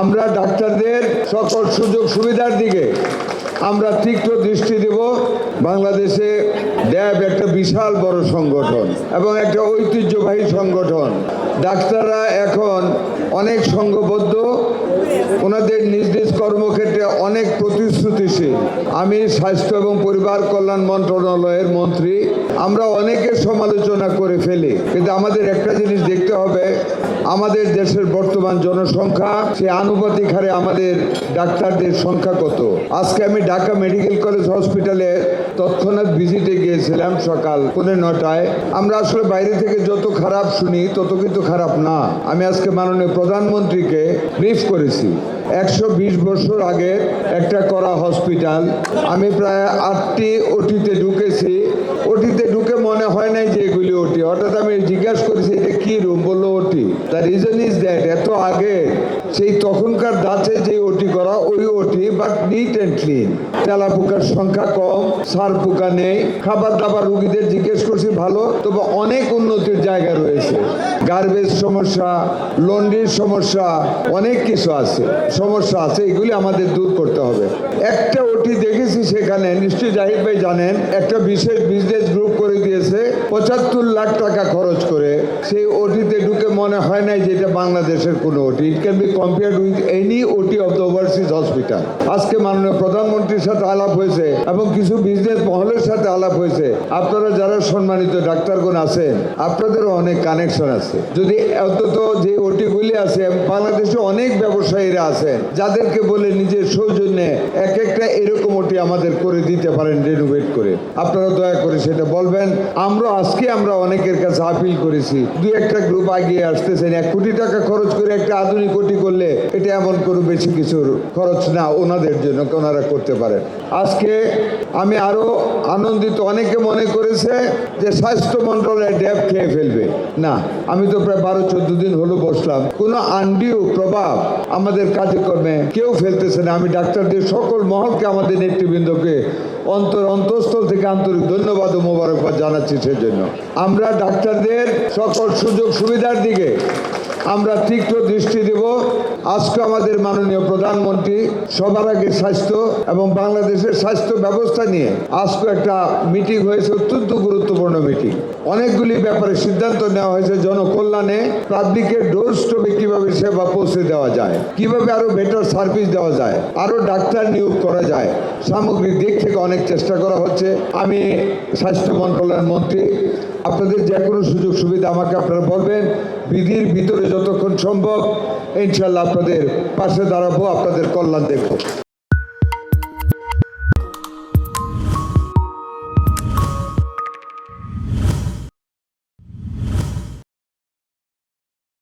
আমরা ডাক্তারদের সকল সুযোগ সুবিধার দিকে আমরা তীক্ষ্ণ দৃষ্টি দেব। বাংলাদেশে ড্যাব একটা বিশাল বড় সংগঠন এবং একটা ঐতিহ্যবাহী সংগঠন। ডাক্তাররা এখন অনেক সংঘবদ্ধ, ওনাদের নিজ নিজ কর্মক্ষেত্রে অনেক প্রতিশ্রুতিশীল। আমি স্বাস্থ্য এবং পরিবার কল্যাণ মন্ত্রণালয়ের মন্ত্রী, আমরা অনেকের সমালোচনা করে ফেলি, কিন্তু আমাদের একটা জিনিস দেখতে হবে, আমাদের দেশের বর্তমান জনসংখ্যা সে আনুপাতিক হারে আমাদের ডাক্তারদের সংখ্যা কত। আজকে আমি ঢাকা মেডিকেল কলেজ হসপিটালে তৎক্ষণাৎ ভিজিটে গিয়েছিলাম সকাল 9:30। আমরা আসলে বাইরে থেকে যত খারাপ শুনি তত কিন্তু খারাপ না। আমি আজকে মাননীয় প্রধানমন্ত্রীকে ব্রিফ করেছি। 120 বছর আগে একটা করা হসপিটাল। আমি প্রায় 8টি ওটিতে ঢুকেছি। ওটিতে ঢুকে মনে হয় নাই যে এগুলি ওটি। হঠাৎ আমি জিজ্ঞাসা করেছি এটা কি রুম, বললো ওটি। দ্য রিজন ইজ দ্যাট এত আগে সেই তখনকার ধাঁচে যে ওটি করা ওই ওটি, বাট নিট অ্যান্ড ক্লিন। তেলা পোকার সংখ্যা কম, সার পোকা নেই। খাবার দাবার রুগীদের জিজ্ঞেস করছি ভালো, তবে অনেক উন্নতির জায়গা রয়েছে। গার্বেজ সমস্যা, লন্ড্রির সমস্যা, অনেক কিছু আছে, সমস্যা আছে, এগুলি আমাদের দূর করতে হবে। একটা ওটি দেখেছি সেখানে, নিশ্চয়ই জাহিদ ভাই জানেন, একটা বিশেষ বিজনেস গ্রুপ করে দিয়েছে 75 লাখ টাকা খরচ করে। সেই ওটিতে ঢুকে মনে হয় নাই যে এটা বাংলাদেশের কোনো ওটি। It can be compared with any ওটি অফ দ্য ওভারসিজ হসপিটাল। আজকে মাননীয় প্রধানমন্ত্রীর সাথে আলাপ হয়েছে এবং কিছু বিজনেস মহলের সাথে আলাপ হয়েছে। আপনারা যারা সম্মানিত ডাক্তারগণ আছেন, আপনাদেরও অনেক কানেকশন আছে। যদি অন্তত যে ওটিগুলি আছে, বাংলাদেশে অনেক ব্যবসায়ীরা আছেন যাদেরকে বলে নিজের সৌজন্যে এক একটা এরকম ওটি আমাদের করে দিতে পারেন রেনোভেট করে। আপনারা দয়া করে সেটা বলবেন। আমরা অনেকের কাছে আপিল করেছি, 2-1টা গ্রুপ এগিয়ে আসতেছেন। 1 কোটি টাকা খরচ করে একটা আধুনিক ওটি করলে এটা এমন কোনো বেশি কিছুর খরচ না, ওনাদের জন্য ওনারা করতে পারেন। আজকে আমি আরো আনন্দিত। অনেকে মনে করেছে যে স্বাস্থ্য মন্ত্রণালয় ড্যাব খেয়ে ফেলবে। না, আমি তো প্রায় 12-14 দিন হলো বসলাম, কোনো আনডিউ প্রভাব আমাদের কার্যক্রমে কেউ ফেলতেছে না। আমি ডাক্তারদের সকল মহলকে, আমাদের নেতৃবৃন্দকে অন্তঃস্থল থেকে আন্তরিক ধন্যবাদ ও মোবারকবাদ জানাচ্ছি। সেজন্য আমরা ডাক্তারদের সকল সুযোগ সুবিধার দিকে আমরা তীক্ষ্ণ দৃষ্টি দেব। আজকে আমাদের মাননীয় প্রধানমন্ত্রী সবার আগে স্বাস্থ্য এবং বাংলাদেশের স্বাস্থ্য ব্যবস্থা নিয়ে আজকে একটা মিটিং হয়েছে, অত্যন্ত গুরুত্বপূর্ণ মিটিং। অনেকগুলি ব্যাপারে সিদ্ধান্ত নেওয়া হয়েছে। জনকল্যাণে পাবলিকের ডোর স্টেপে কিভাবে সেবা পৌঁছে দেওয়া যায়, কিভাবে আরো বেটার সার্ভিস দেওয়া যায়, আরো ডাক্তার নিয়োগ করা যায়, সামগ্রিক দিক থেকে অনেক চেষ্টা করা হচ্ছে। আমি স্বাস্থ্য মন্ত্রণালয়ের মন্ত্রী, আপনাদের যে কোনো সুযোগ সুবিধা আমাকে আপনারা বলবেন। বিধির ভিতরে যতক্ষণ সম্ভব ইনশাল্লাহ আপনাদের পাশে দাঁড়াবো, আপনাদের কল্যাণ দেখবো।